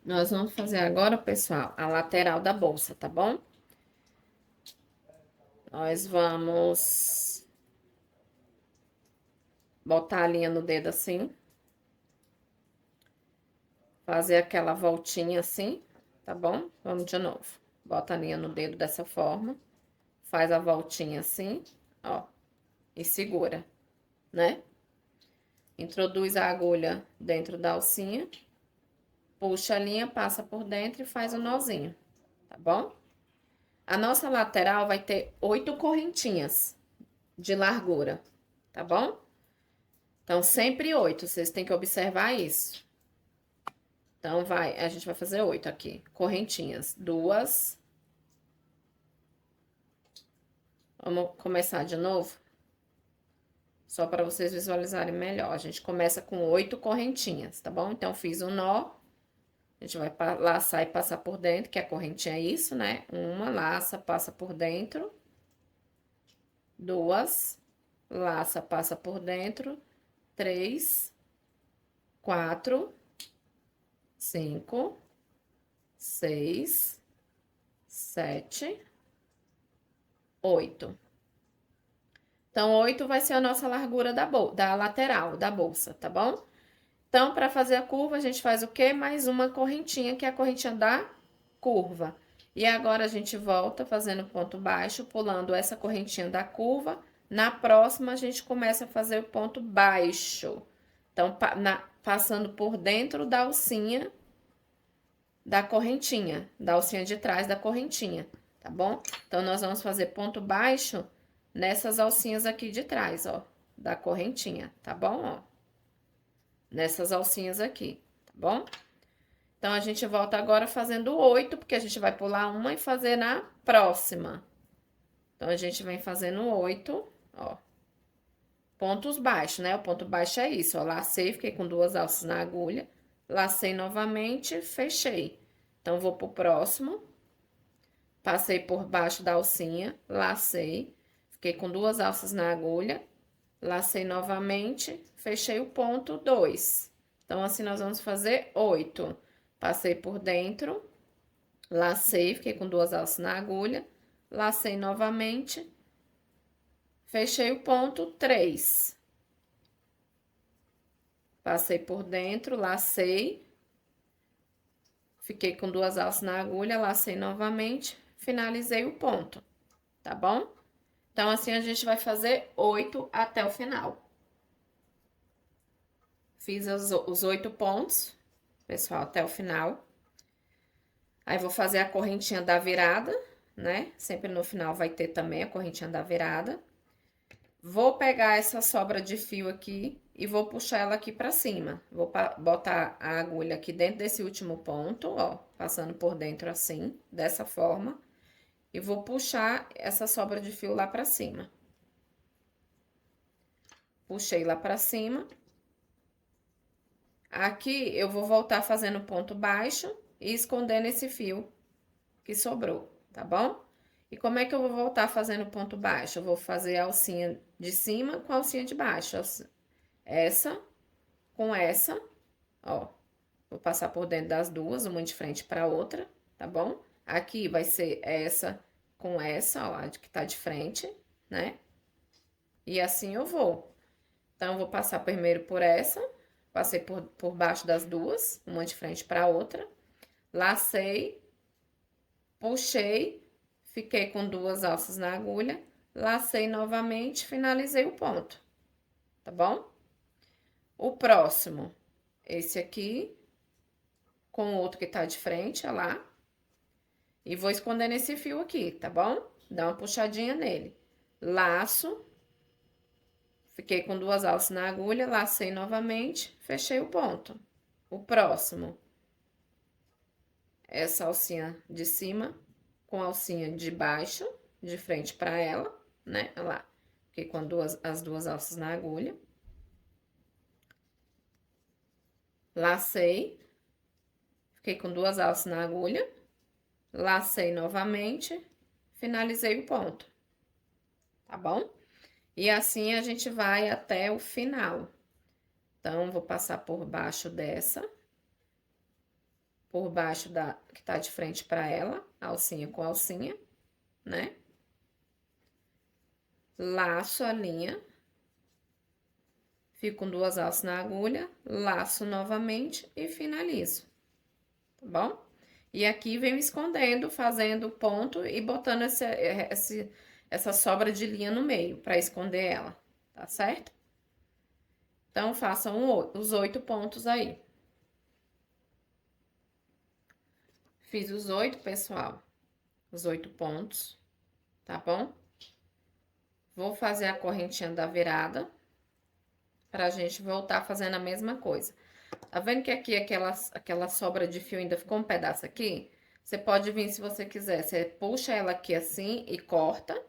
Nós vamos fazer agora, pessoal, a lateral da bolsa, tá bom? Nós vamos botar a linha no dedo assim, fazer aquela voltinha assim, tá bom? Vamos de novo. Bota a linha no dedo dessa forma, faz a voltinha assim, ó, e segura, né? Introduz a agulha dentro da alcinha, puxa a linha, passa por dentro e faz o nozinho, tá bom? A nossa lateral vai ter 8 correntinhas de largura, tá bom? Então, sempre 8, vocês têm que observar isso. Então, a gente vai fazer 8 aqui, correntinhas. Duas. Vamos começar de novo? Só para vocês visualizarem melhor. A gente começa com 8 correntinhas, tá bom? Então, fiz um nó. A gente vai laçar e passar por dentro, que a correntinha é isso, né? Uma, laça, passa por dentro. Duas, laça, passa por dentro. Três, quatro, cinco, seis, sete, 8. Então, 8 vai ser a nossa largura da lateral da bolsa, tá bom? Então, para fazer a curva, a gente faz o quê? Mais uma correntinha, que é a correntinha da curva. E agora, a gente volta fazendo ponto baixo, pulando essa correntinha da curva. Na próxima, a gente começa a fazer o ponto baixo. Então, passando por dentro da alcinha da alcinha de trás da correntinha, tá bom? Então, nós vamos fazer ponto baixo nessas alcinhas aqui de trás, ó, da correntinha, tá bom? Ó, nessas alcinhas aqui, tá bom? Então, a gente volta agora fazendo 8, porque a gente vai pular uma e fazer na próxima. Então, a gente vem fazendo 8, ó, pontos baixos, né? O ponto baixo é isso, ó, lacei, fiquei com 2 alças na agulha, lacei novamente, fechei. Então, vou pro próximo. Passei por baixo da alcinha, lacei, fiquei com 2 alças na agulha, lacei novamente, fechei o ponto 2. Então, assim, nós vamos fazer 8. Passei por dentro, lacei, fiquei com 2 alças na agulha, lacei novamente, fechei o ponto 3. Passei por dentro, lacei, fiquei com 2 alças na agulha, lacei novamente, finalizei o ponto, tá bom? Então, assim, a gente vai fazer 8 até o final. Fiz os 8 pontos, pessoal, até o final. Aí, vou fazer a correntinha da virada, né? Sempre no final vai ter também a correntinha da virada. Vou pegar essa sobra de fio aqui e vou puxar ela aqui pra cima. Vou botar a agulha aqui dentro desse último ponto, ó, passando por dentro assim, dessa forma. E vou puxar essa sobra de fio lá pra cima. Puxei lá pra cima. Aqui, eu vou voltar fazendo ponto baixo e escondendo esse fio que sobrou, tá bom? E como é que eu vou voltar fazendo ponto baixo? Eu vou fazer a alcinha de cima com a alcinha de baixo. Essa com essa, ó. Vou passar por dentro das duas, uma de frente para outra, tá bom? Aqui vai ser essa com essa, ó, a que tá de frente, né? E assim eu vou. Então, eu vou passar primeiro por essa, passei por baixo das duas, uma de frente para outra, lacei, puxei, fiquei com 2 alças na agulha, lacei novamente, finalizei o ponto, tá bom? O próximo, esse aqui, com o outro que tá de frente, ó lá, e vou esconder nesse fio aqui, tá bom? Dá uma puxadinha nele. Laço, fiquei com 2 alças na agulha, lacei novamente, fechei o ponto. O próximo, essa alcinha de cima com a alcinha de baixo, de frente para ela, né? Olha lá, fiquei com as duas alças na agulha. Lacei, fiquei com 2 alças na agulha, lacei novamente, finalizei o ponto, tá bom? E assim a gente vai até o final. Então, vou passar por baixo dessa. por baixo da que tá de frente para ela, alcinha com alcinha, né? Laço a linha, fico com 2 alças na agulha, laço novamente e finalizo, tá bom? E aqui venho escondendo, fazendo ponto e botando essa sobra de linha no meio para esconder ela, tá certo? Então, façam os 8 pontos aí. Fiz os 8, pessoal, os 8 pontos, tá bom? Vou fazer a correntinha da virada, pra gente voltar fazendo a mesma coisa. Tá vendo que aqui aquela sobra de fio ainda ficou um pedaço aqui? Você pode vir, se você quiser, você puxa ela aqui assim e corta.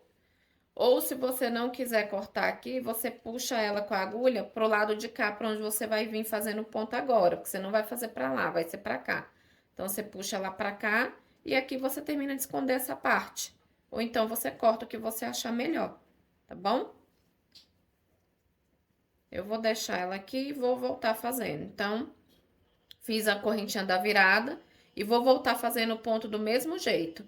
Ou se você não quiser cortar aqui, você puxa ela com a agulha pro lado de cá, pra onde você vai vir fazendo o ponto agora. Porque você não vai fazer pra lá, vai ser pra cá. Então, você puxa ela pra cá e aqui você termina de esconder essa parte. Ou então, você corta o que você achar melhor, tá bom? Eu vou deixar ela aqui e vou voltar fazendo. Então, fiz a correntinha da virada e vou voltar fazendo o ponto do mesmo jeito.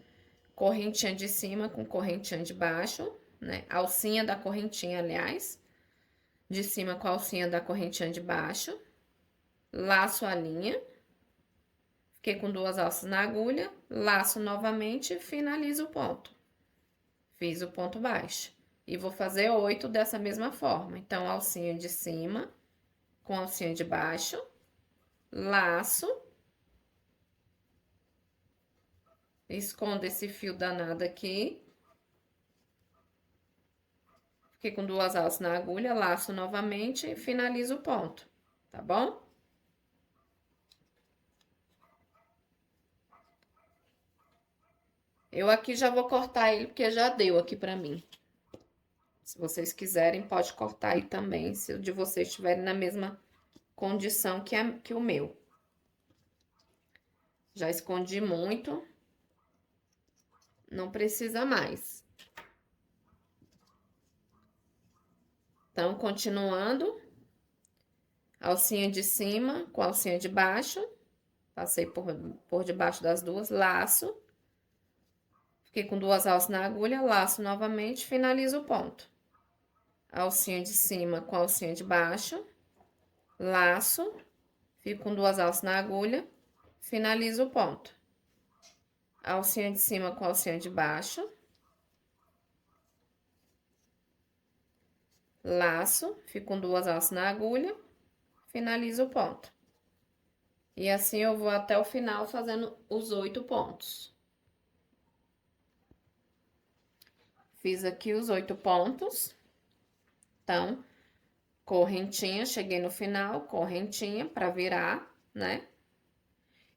Correntinha de cima com correntinha de baixo, né? Alcinha da correntinha, aliás. De cima com a alcinha da correntinha de baixo. Laço a linha. Fiquei com 2 alças na agulha. Laço novamente e finalizo o ponto. Fiz o ponto baixo. E vou fazer 8 dessa mesma forma. Então, alcinha de cima com alcinha de baixo. Laço. Escondo esse fio danado aqui. Fiquei com 2 alças na agulha, laço novamente e finalizo o ponto, tá bom? Eu aqui já vou cortar ele, porque já deu aqui pra mim. Se vocês quiserem, pode cortar aí também, se o de vocês estiverem na mesma condição que o meu. Já escondi muito. Não precisa mais. Então, continuando. Alcinha de cima com alcinha de baixo. Passei por debaixo das duas, laço. Fiquei com 2 alças na agulha, laço novamente, finalizo o ponto. Alcinha de cima com alcinha de baixo, laço, fico com 2 alças na agulha, finalizo o ponto. Alcinha de cima com alcinha de baixo, laço, fico com 2 alças na agulha, finalizo o ponto. E assim eu vou até o final fazendo os 8 pontos. Fiz aqui os 8 pontos. Então, correntinha, cheguei no final, correntinha pra virar, né?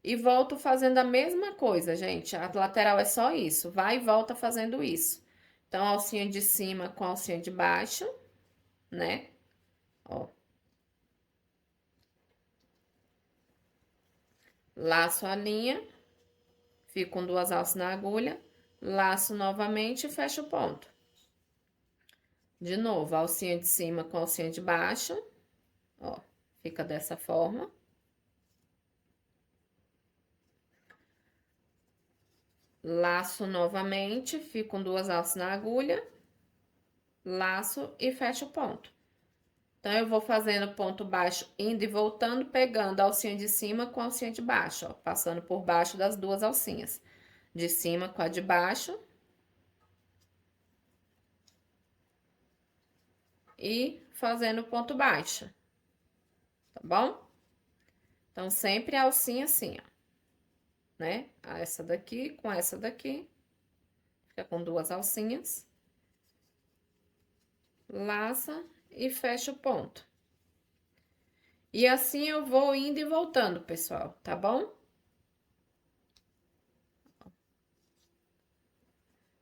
E volto fazendo a mesma coisa, gente. A lateral é só isso. Vai e volta fazendo isso. Então, alcinha de cima com alcinha de baixo, né? Ó. Laço a linha. Fico com 2 alças na agulha. Laço novamente e fecho o ponto. De novo, alcinha de cima com alcinha de baixo. Ó, fica dessa forma. Laço novamente, fico com 2 alças na agulha. Laço e fecho o ponto. Então, eu vou fazendo ponto baixo, indo e voltando, pegando a alcinha de cima com a alcinha de baixo, ó. Passando por baixo das duas alcinhas. De cima com a de baixo. E fazendo ponto baixo, tá bom? Então, sempre a alcinha assim, ó, né? Essa daqui com essa daqui, fica com 2 alcinhas. Laça e fecha o ponto. E assim eu vou indo e voltando, pessoal, tá bom?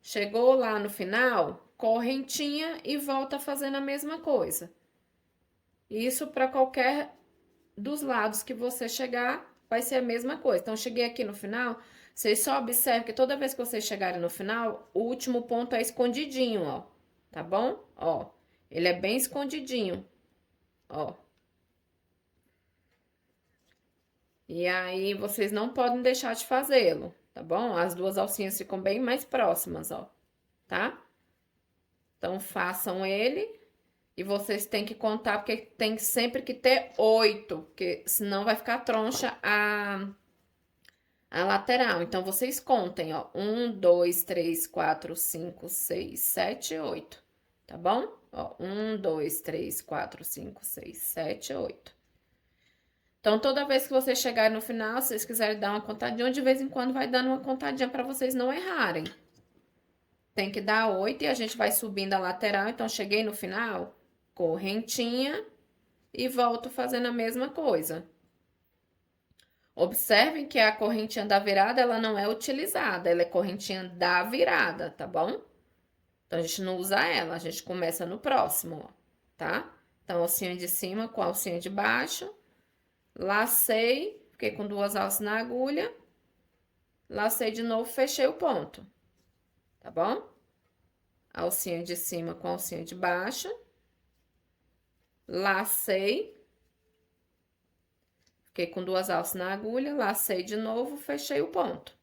Chegou lá no final, correntinha e volta fazendo a mesma coisa. Isso para qualquer dos lados que você chegar, vai ser a mesma coisa. Então, cheguei aqui no final, vocês só observam que toda vez que vocês chegarem no final, o último ponto é escondidinho, ó. Tá bom? Ó, ele é bem escondidinho, ó. E aí, vocês não podem deixar de fazê-lo, tá bom? As duas alcinhas ficam bem mais próximas, ó, tá? Então, façam ele e vocês têm que contar, porque tem sempre que ter 8, porque senão vai ficar troncha a lateral. Então, vocês contem, ó, 1, 2, 3, 4, 5, 6, 7, 8, tá bom? Ó, 1, 2, 3, 4, 5, 6, 7, 8. Então, toda vez que vocês chegarem no final, se vocês quiserem dar uma contadinha, de vez em quando vai dando uma contadinha para vocês não errarem. Tem que dar 8 e a gente vai subindo a lateral. Então, cheguei no final, correntinha e volto fazendo a mesma coisa. Observem que a correntinha da virada, ela não é utilizada, ela é correntinha da virada, tá bom? Então, a gente não usa ela, a gente começa no próximo, ó, tá? Então, alcinha de cima com a alcinha de baixo, lacei, fiquei com 2 alças na agulha, lacei de novo, fechei o ponto, tá bom? Alcinha de cima com a alcinha de baixo, lacei, fiquei com 2 alças na agulha, lacei de novo, fechei o ponto.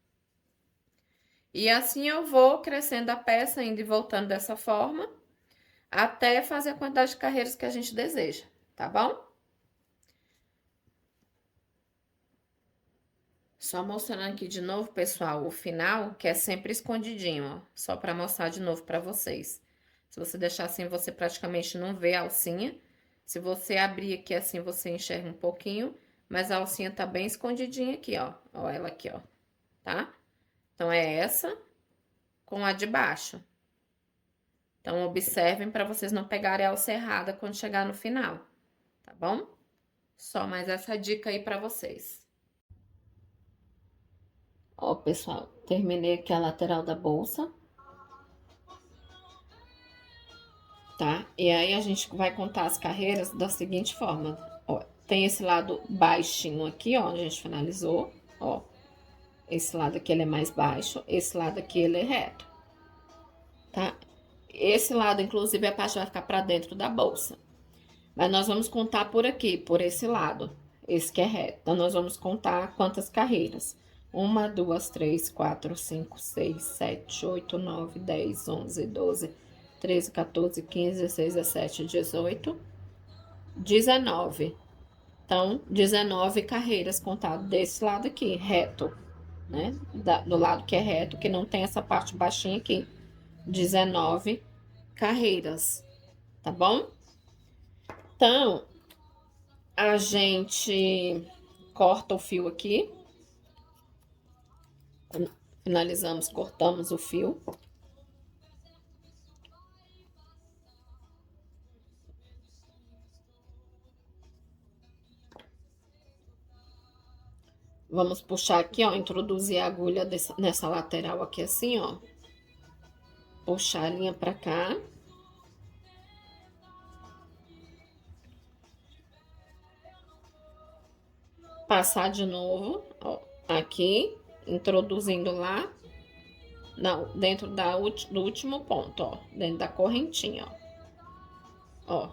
E assim eu vou crescendo a peça, indo e voltando dessa forma, até fazer a quantidade de carreiras que a gente deseja, tá bom? Só mostrando aqui de novo, pessoal, o final, que é sempre escondidinho, ó, só pra mostrar de novo pra vocês. Se você deixar assim, você praticamente não vê a alcinha. Se você abrir aqui assim, você enxerga um pouquinho, mas a alcinha tá bem escondidinha aqui, ó. Ó ela aqui, ó, tá? Então, é essa com a de baixo. Então, observem para vocês não pegarem a alça errada quando chegar no final, tá bom? Só mais essa dica aí para vocês. Ó, pessoal, terminei aqui a lateral da bolsa, tá? E aí, a gente vai contar as carreiras da seguinte forma. Ó, tem esse lado baixinho aqui, ó, onde a gente finalizou, ó. Esse lado aqui, ele é mais baixo, esse lado aqui, ele é reto, tá? Esse lado, inclusive, a parte vai ficar pra dentro da bolsa. Mas nós vamos contar por aqui, por esse lado, esse que é reto. Então, nós vamos contar quantas carreiras. 1, 2, 3, 4, 5, 6, 7, 8, 9, 10, 11, 12, 13, 14, 15, 16, 17, 18, 19. Então, 19 carreiras contadas desse lado aqui, reto, né? Do lado que é reto, que não tem essa parte baixinha aqui. 19 carreiras, tá bom? Então, a gente corta o fio aqui. Finalizamos, cortamos o fio. Vamos puxar aqui, ó, introduzir a agulha nessa lateral aqui assim, ó. Puxar a linha pra cá. Passar de novo, ó, aqui, introduzindo lá, não, dentro do último ponto, ó, dentro da correntinha, ó.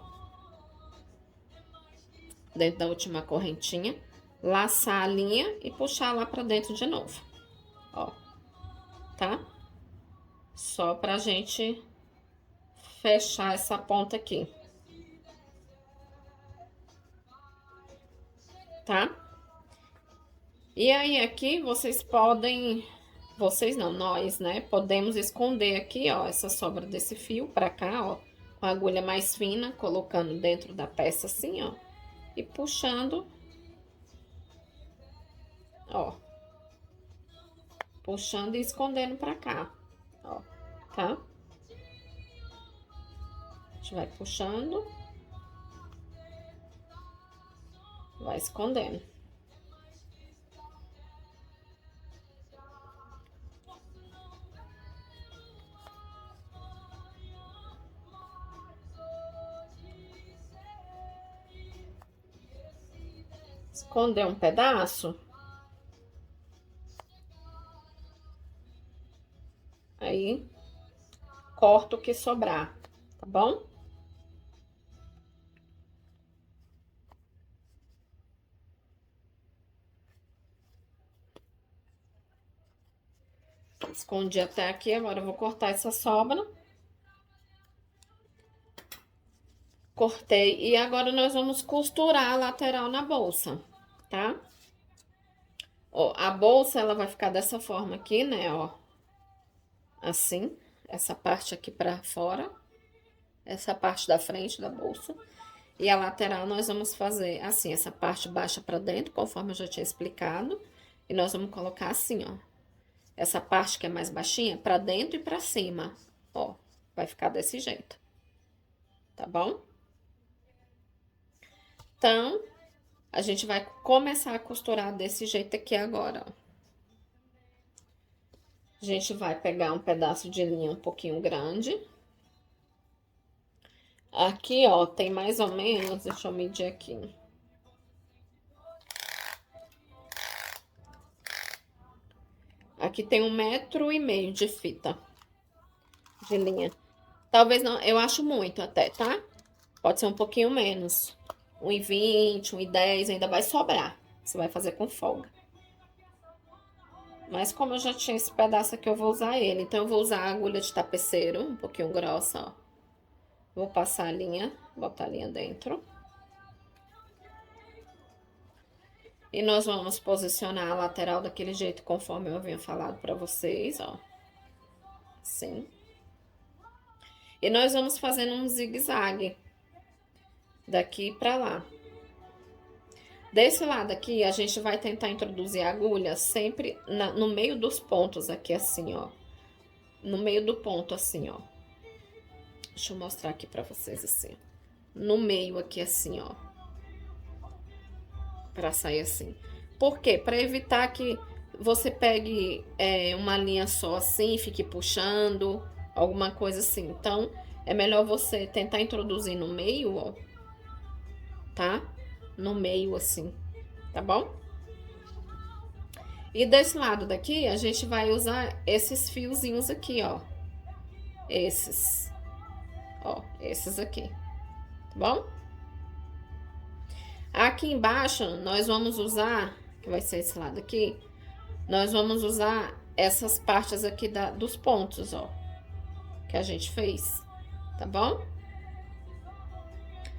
Dentro da última correntinha, laçar a linha e puxar lá pra dentro de novo, ó, tá? Só pra gente fechar essa ponta aqui, tá? E aí, aqui, vocês podem... Vocês não, nós, né? Podemos esconder aqui, ó, essa sobra desse fio pra cá, ó. Com a agulha mais fina, colocando dentro da peça assim, ó. E puxando, ó. Puxando e escondendo pra cá, ó, tá? A gente vai puxando. Vai escondendo. Esconder um pedaço. Aí, corto o que sobrar, tá bom? Escondi até aqui, agora eu vou cortar essa sobra. Cortei. E agora nós vamos costurar a lateral na bolsa, tá? Ó, a bolsa, ela vai ficar dessa forma aqui, né, ó. Assim, essa parte aqui pra fora. Essa parte da frente da bolsa. E a lateral nós vamos fazer assim, essa parte baixa pra dentro, conforme eu já tinha explicado. E nós vamos colocar assim, ó. Essa parte que é mais baixinha, pra dentro e pra cima. Ó, vai ficar desse jeito. Tá bom? Então, a gente vai começar a costurar desse jeito aqui agora, ó. A gente vai pegar um pedaço de linha um pouquinho grande. Aqui, ó, tem mais ou menos, deixa eu medir aqui. Aqui tem 1,5 m de fita de linha. Talvez não, eu acho muito até, tá? Pode ser um pouquinho menos. 1,20, 1,10, ainda vai sobrar. Você vai fazer com folga. Mas como eu já tinha esse pedaço aqui, eu vou usar ele. Então, eu vou usar a agulha de tapeceiro, um pouquinho grossa, ó. Vou passar a linha, botar a linha dentro. E nós vamos posicionar a lateral daquele jeito, conforme eu havia falado pra vocês, ó. Assim. E nós vamos fazendo um zigue-zague daqui pra lá. Desse lado aqui, a gente vai tentar introduzir a agulha sempre no meio dos pontos aqui, assim, ó. No meio do ponto, assim, ó. Deixa eu mostrar aqui pra vocês, assim. No meio aqui, assim, ó. Pra sair assim. Por quê? Pra evitar que você pegue uma linha só assim, fique puxando, alguma coisa assim. Então, é melhor você tentar introduzir no meio, ó. Tá? No meio, assim. Tá bom? E desse lado daqui, a gente vai usar esses fiozinhos aqui, ó. Esses. Ó, esses aqui. Tá bom? Aqui embaixo, nós vamos usar, que vai ser esse lado aqui, nós vamos usar essas partes aqui dos pontos, ó. Que a gente fez. Tá bom?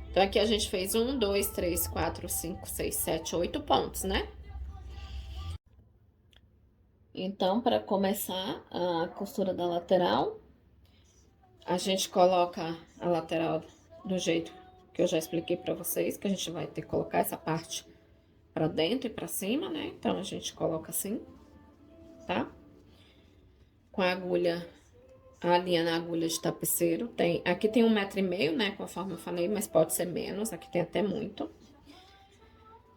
Então, aqui a gente fez 1, 2, 3, 4, 5, 6, 7, 8 pontos, né? Então, para começar a costura da lateral, a gente coloca a lateral do jeito que eu já expliquei para vocês, que a gente vai ter que colocar essa parte para dentro e para cima, né? Então, a gente coloca assim, tá? Com a agulha, a linha na agulha de tapeceiro. Aqui tem 1,5 m, né? Conforme eu falei, mas pode ser menos, aqui tem até muito.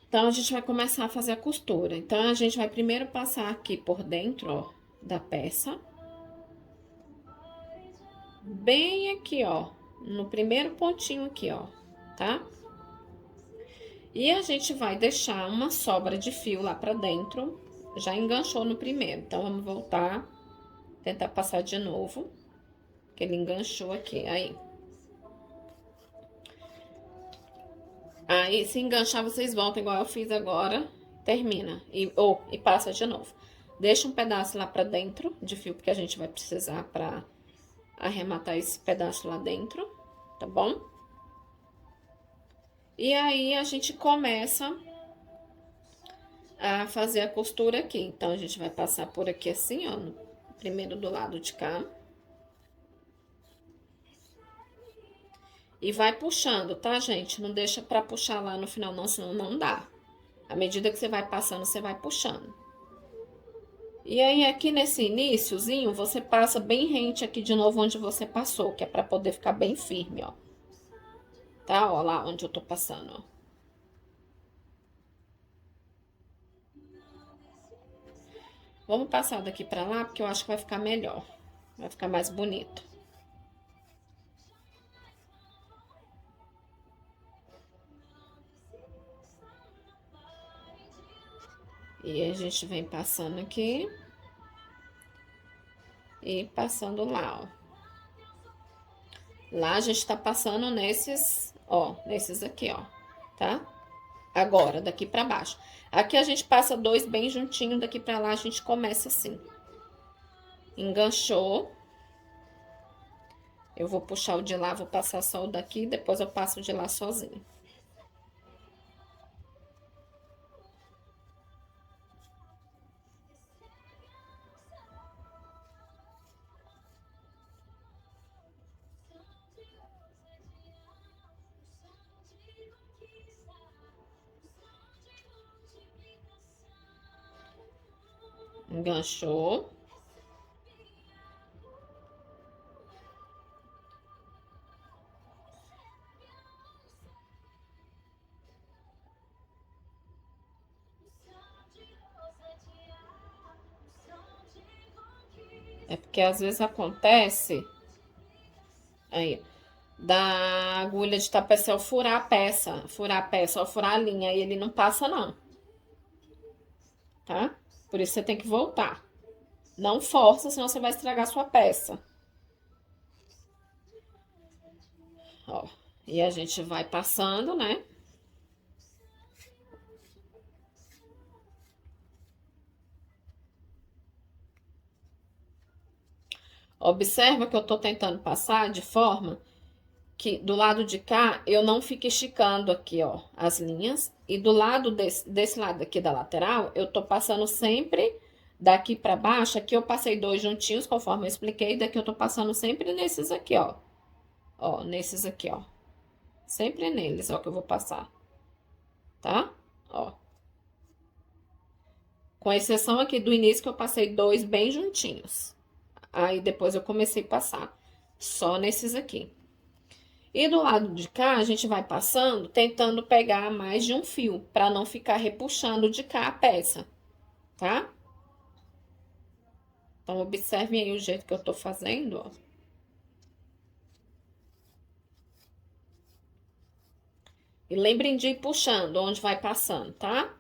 Então, a gente vai começar a fazer a costura. Então, a gente vai primeiro passar aqui por dentro, ó, da peça. Bem aqui, ó, no primeiro pontinho aqui, ó, tá? E a gente vai deixar uma sobra de fio lá pra dentro. Já enganchou no primeiro, então vamos voltar, tentar passar de novo, que ele enganchou aqui, aí. Aí, se enganchar, vocês voltam igual eu fiz agora, termina, e passa de novo. Deixa um pedaço lá pra dentro de fio, porque a gente vai precisar pra arrematar esse pedaço lá dentro, tá bom? E aí, a gente começa a fazer a costura aqui. Então, a gente vai passar por aqui assim, ó, primeiro do lado de cá. E vai puxando, tá, gente? Não deixa pra puxar lá no final, não, senão não dá. À medida que você vai passando, você vai puxando. E aí, aqui nesse iniciozinho, você passa bem rente aqui de novo onde você passou, que é pra poder ficar bem firme, ó. Tá? Ó, lá onde eu tô passando, ó. Vamos passar daqui pra lá, porque eu acho que vai ficar melhor. Vai ficar mais bonito. E a gente vem passando aqui. E passando lá, ó. Lá a gente tá passando nesses, ó, nesses aqui, ó, tá? Agora, daqui pra baixo. Aqui a gente passa dois bem juntinho, daqui pra lá a gente começa assim. Enganchou. Eu vou puxar o de lá, vou passar só o daqui, depois eu passo o de lá sozinho. Enganchou. É porque às vezes acontece aí da agulha de tapecel furar a peça ou furar a linha e ele não passa não, tá? Por isso você tem que voltar. Não força, senão você vai estragar sua peça. Ó, e a gente vai passando, né? Observa que eu tô tentando passar de forma que do lado de cá eu não fique esticando aqui, ó, as linhas. E do lado desse lado aqui da lateral, eu tô passando sempre daqui pra baixo. Aqui eu passei dois juntinhos, conforme eu expliquei. Daqui eu tô passando sempre nesses aqui, ó. Ó, nesses aqui, ó. Sempre neles, ó, que eu vou passar. Tá? Ó. Com exceção aqui do início que eu passei dois bem juntinhos. Aí depois eu comecei a passar só nesses aqui. E do lado de cá, a gente vai passando, tentando pegar mais de um fio, para não ficar repuxando de cá a peça, tá? Então, observem aí o jeito que eu tô fazendo, ó. E lembrem de ir puxando onde vai passando, tá?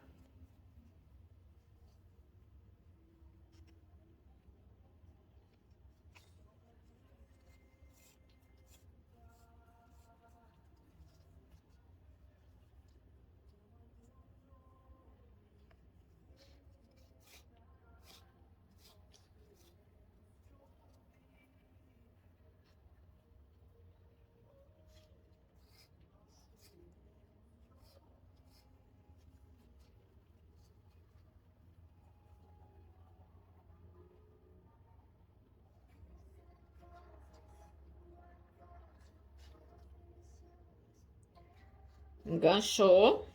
Enganchou.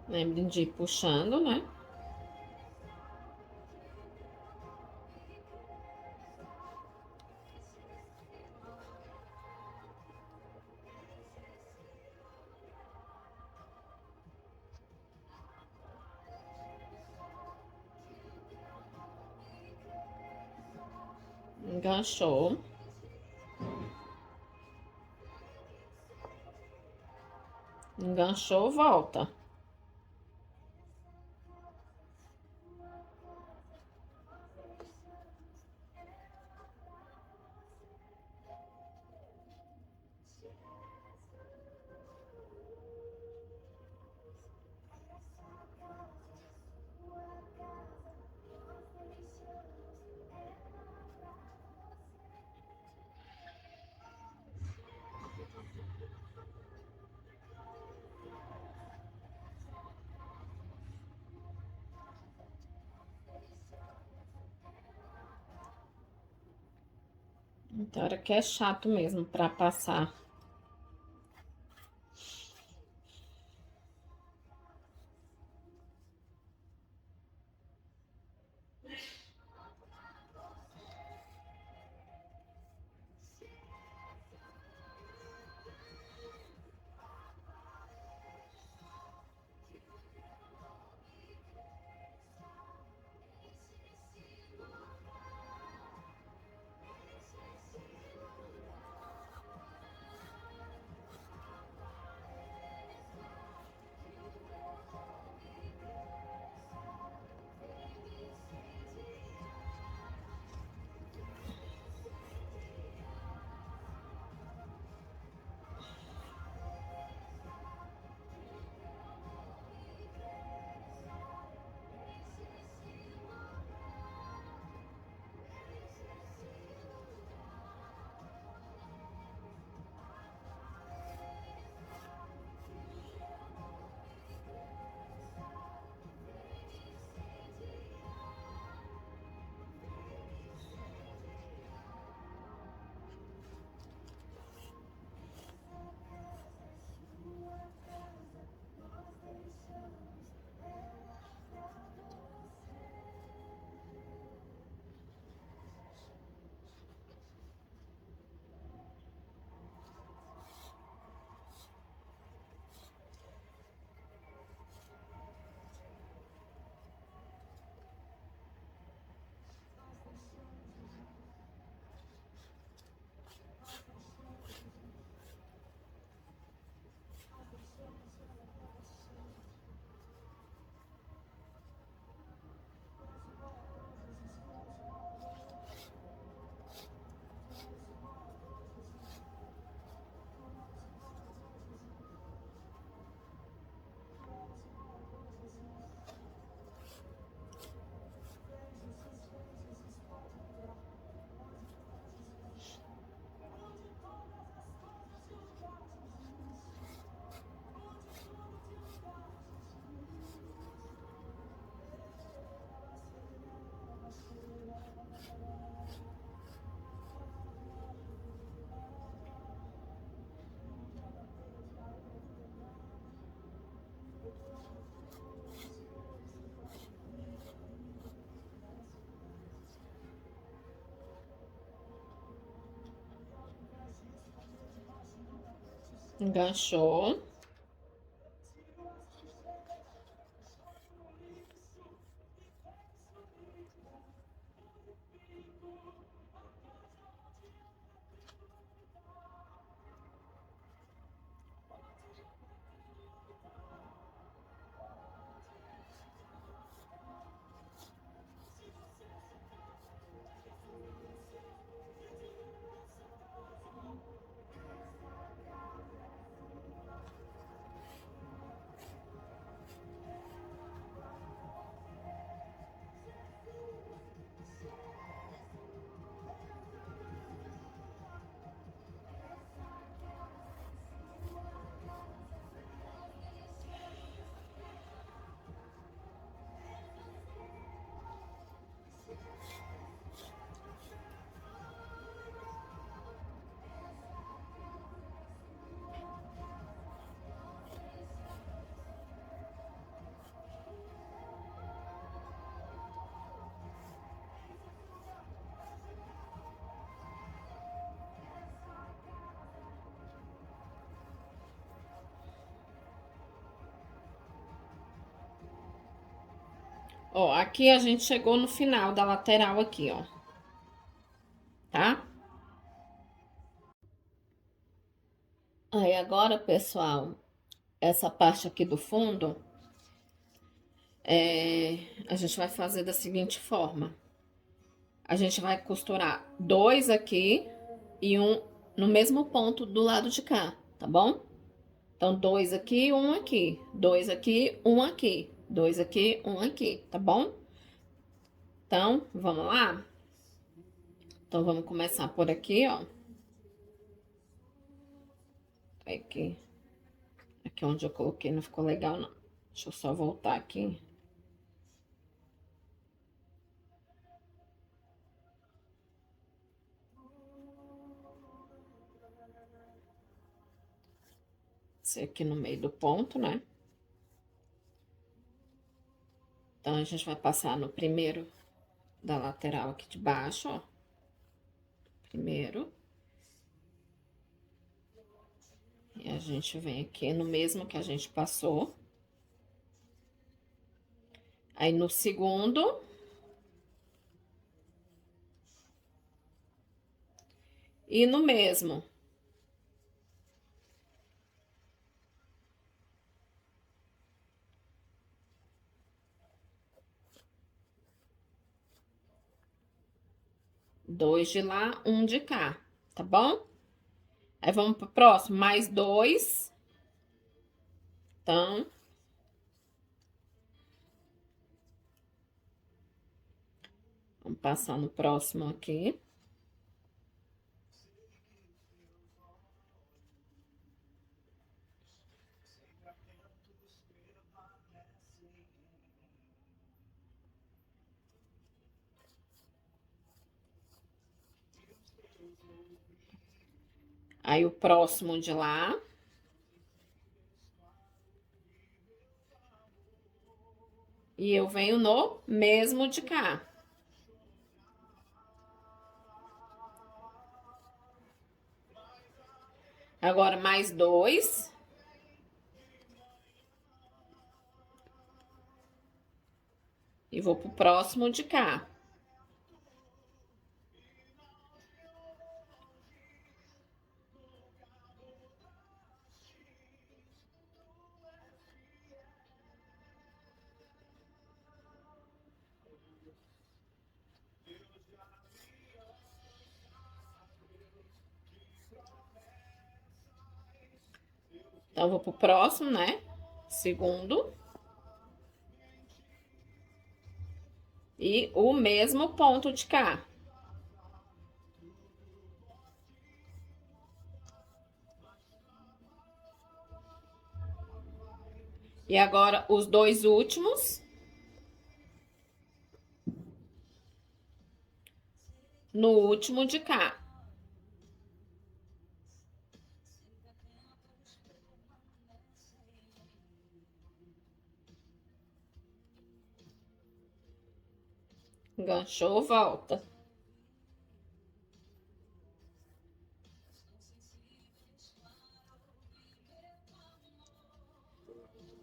Lembrem de ir puxando, né? Enganchou. Enganchou, volta. Tem hora que é chato mesmo pra passar. Enganchou. Ó, aqui a gente chegou no final da lateral aqui, ó. Tá? Aí agora, pessoal, essa parte aqui do fundo, a gente vai fazer da seguinte forma. A gente vai costurar dois aqui e um no mesmo ponto do lado de cá, tá bom? Então, dois aqui, um aqui. Dois aqui, um aqui. Dois aqui, um aqui, tá bom? Então, vamos lá? Então, vamos começar por aqui, ó. Aqui. Aqui onde eu coloquei não ficou legal, não. Deixa eu só voltar aqui. ser aqui no meio do ponto, né? Então, a gente vai passar no primeiro da lateral aqui de baixo, ó. Primeiro. E a gente vem aqui no mesmo que a gente passou. Aí, no segundo. E no mesmo. Dois de lá, um de cá, tá bom? Aí, vamos pro próximo, mais dois. Então, vamos passar no próximo aqui. Aí, o próximo de lá. E eu venho no mesmo de cá. Agora, mais dois. E vou pro próximo de cá. Então, vou pro próximo, né? Segundo. E o mesmo ponto de cá. E agora, os dois últimos. No último de cá. Enganchou, volta.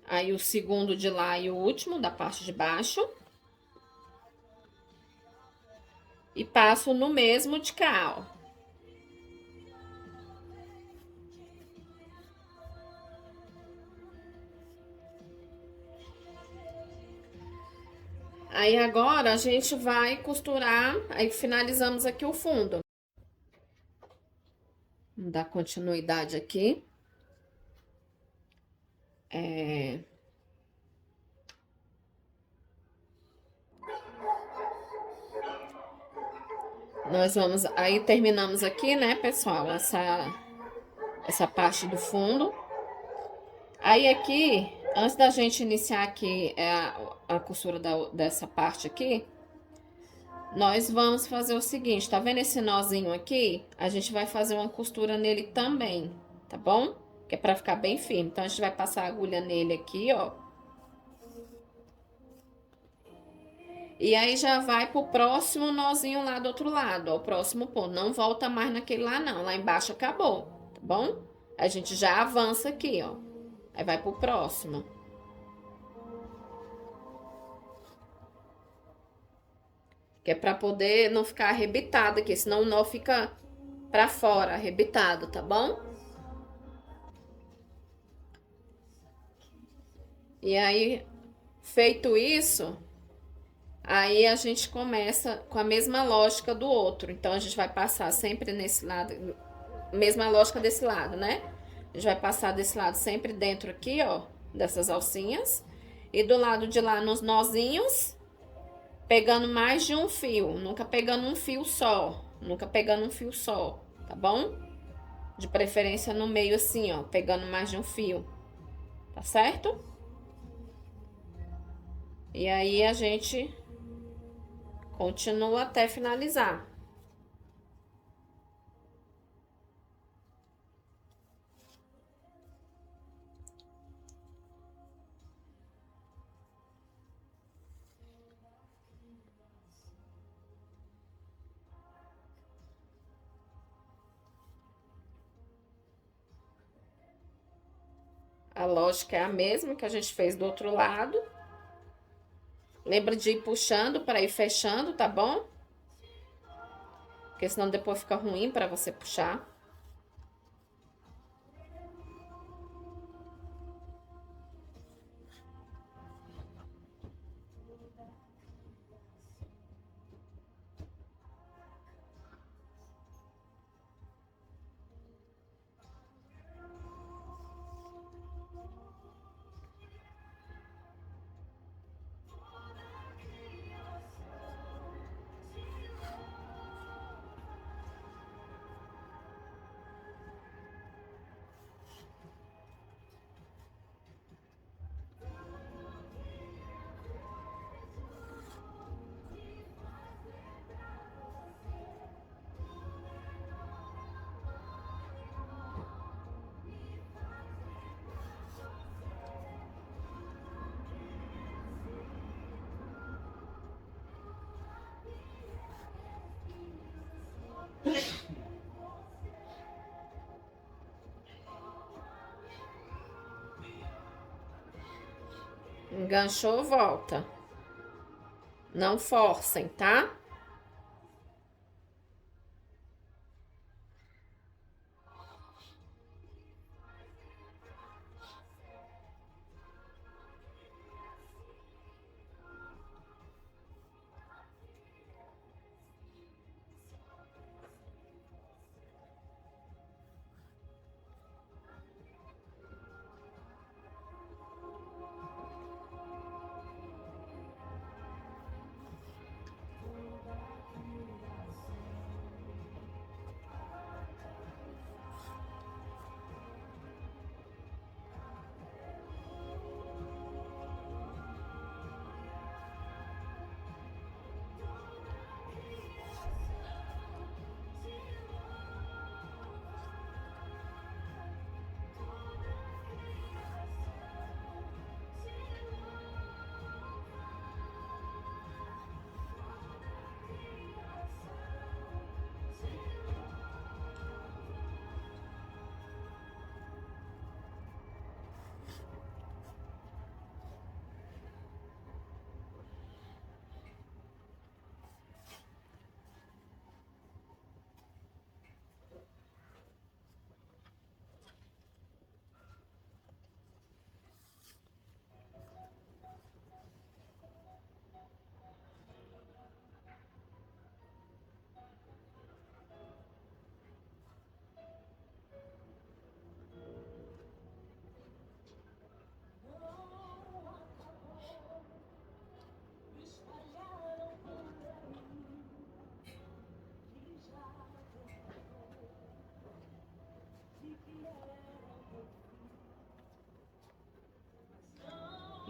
Aí, o segundo de lá e o último da parte de baixo. E passo no mesmo de cá, ó. Aí, agora, a gente vai costurar, aí finalizamos aqui o fundo. Vamos dar continuidade aqui. Nós vamos, aí terminamos aqui, né, pessoal, essa parte do fundo. Aí aqui, antes da gente iniciar aqui a costura dessa parte aqui, nós vamos fazer o seguinte, tá vendo esse nozinho aqui? A gente vai fazer uma costura nele também, tá bom? Que é pra ficar bem firme. Então, a gente vai passar a agulha nele aqui, ó. E aí, já vai pro próximo nozinho lá do outro lado, ó, o próximo ponto. Não volta mais naquele lá, não. Lá embaixo acabou, tá bom? A gente já avança aqui, ó. Aí, vai pro próximo. Que é pra poder não ficar arrebitado aqui, senão o nó fica pra fora, arrebitado, tá bom? E aí, feito isso, aí a gente começa com a mesma lógica do outro. Então, a gente vai passar sempre nesse lado, mesma lógica desse lado, né? A gente vai passar desse lado sempre dentro aqui, ó, dessas alcinhas. E do lado de lá, nos nozinhos, pegando mais de um fio, nunca pegando um fio só, nunca pegando um fio só, tá bom? De preferência no meio assim, ó, pegando mais de um fio, tá certo? E aí, a gente continua até finalizar. A lógica é a mesma que a gente fez do outro lado. Lembra de ir puxando para ir fechando, tá bom? Porque senão depois fica ruim para você puxar. Enganchou, volta. Não forcem, tá?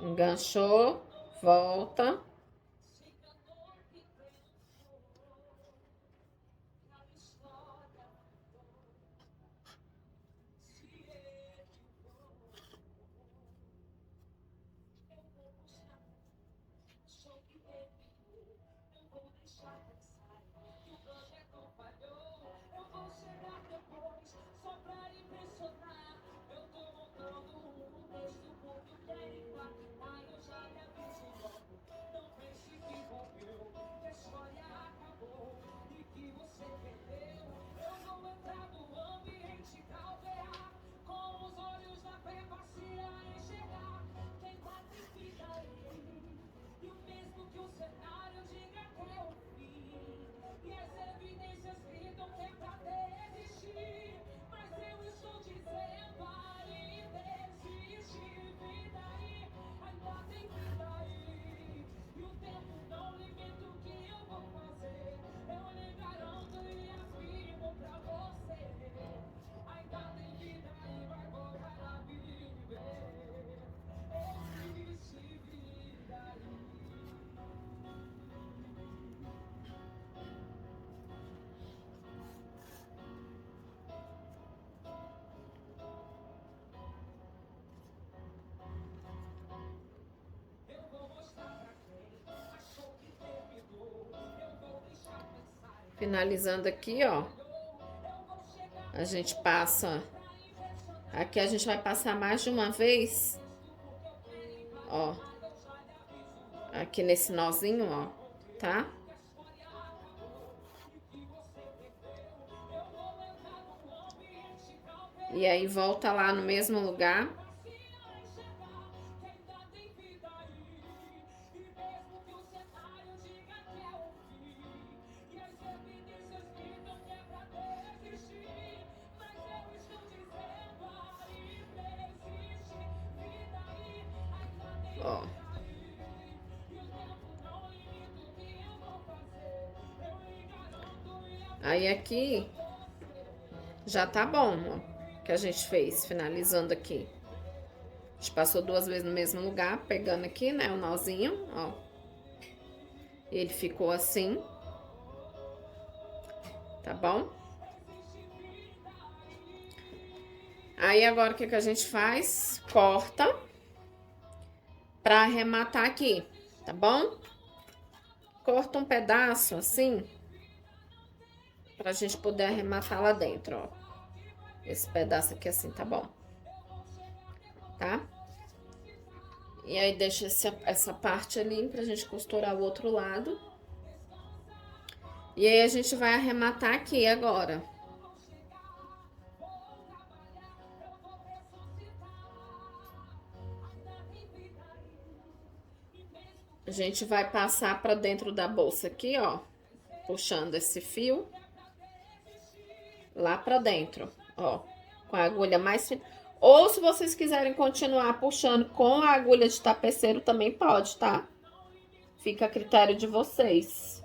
Enganchou, volta. Finalizando aqui, ó. A gente passa Aqui a gente vai passar mais de uma vez, ó, aqui nesse nozinho, ó, tá? E aí volta lá no mesmo lugar. Ó. Aí aqui já tá bom, ó, que a gente fez, finalizando aqui. A gente passou 2 vezes no mesmo lugar, pegando aqui, né, o nozinho, ó. Ele ficou assim, tá bom? Aí agora o que que a gente faz? Corta pra arrematar aqui, tá bom? Corta um pedaço assim, pra gente poder arrematar lá dentro, ó. Esse pedaço aqui assim, tá bom? Tá? E aí deixa essa parte ali pra gente costurar o outro lado. E aí a gente vai arrematar aqui agora. A gente vai passar pra dentro da bolsa aqui, ó. Puxando esse fio. Lá pra dentro, ó. Com a agulha mais fina. Ou se vocês quiserem continuar puxando com a agulha de tapeceiro, também pode, tá? Fica a critério de vocês.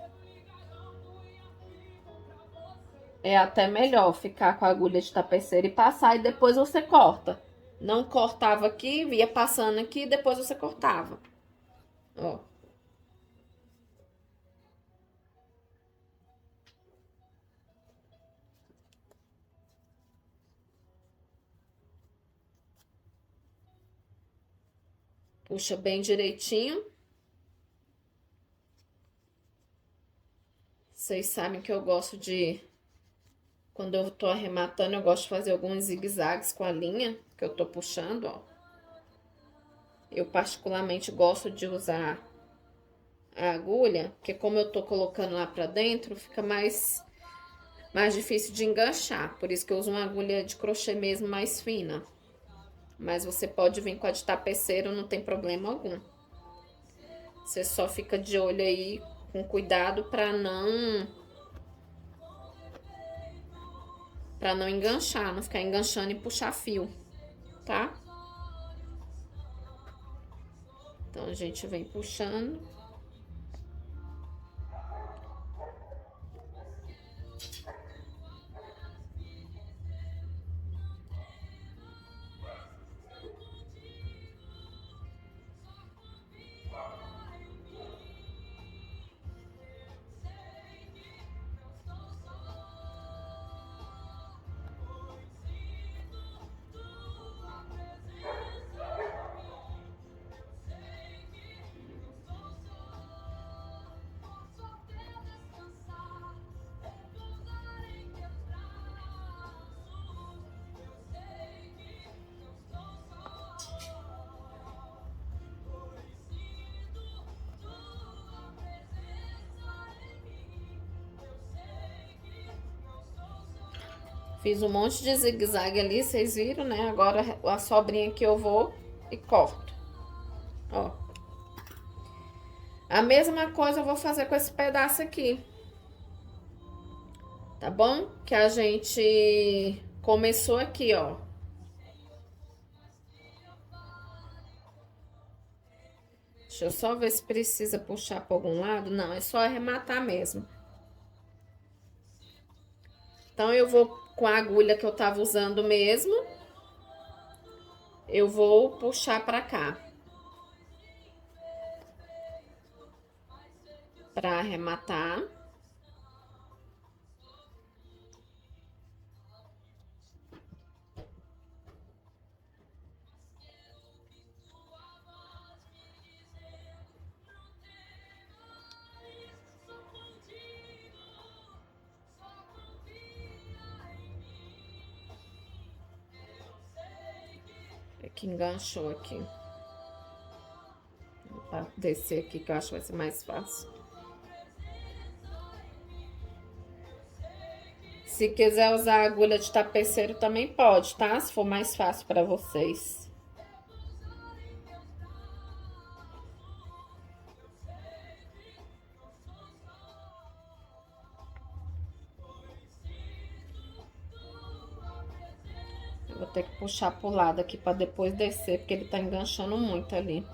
É até melhor ficar com a agulha de tapeceiro e passar e depois você corta. Não cortava aqui, ia passando aqui e depois você cortava. Ó. Puxa bem direitinho. Vocês sabem que eu gosto de... Quando eu tô arrematando, eu gosto de fazer alguns zigue-zagues com a linha que eu tô puxando, ó. Eu particularmente gosto de usar a agulha, porque como eu tô colocando lá pra dentro, fica mais difícil de enganchar. Por isso que eu uso uma agulha de crochê mesmo mais fina. Mas você pode vir com a de tapeceiro, não tem problema algum. Você só fica de olho aí, com cuidado pra não enganchar, não ficar enganchando e puxar fio, tá? Então a gente vem puxando. Fiz um monte de zigue-zague ali, vocês viram, né? Agora a sobrinha que eu vou e corto. Ó. A mesma coisa eu vou fazer com esse pedaço aqui. Tá bom? Que a gente começou aqui, ó. Deixa eu só ver se precisa puxar para algum lado. Não, é só arrematar mesmo. Então, eu vou com a agulha que eu tava usando mesmo. Eu vou puxar pra cá. Pra arrematar. que enganchou aqui. Vou descer aqui, que eu acho que vai ser mais fácil. Se quiser usar agulha de tapeceiro, também pode, tá? Se for mais fácil pra vocês. Eu vou ter que puxar pro lado aqui pra depois descer, porque ele tá enganchando muito ali.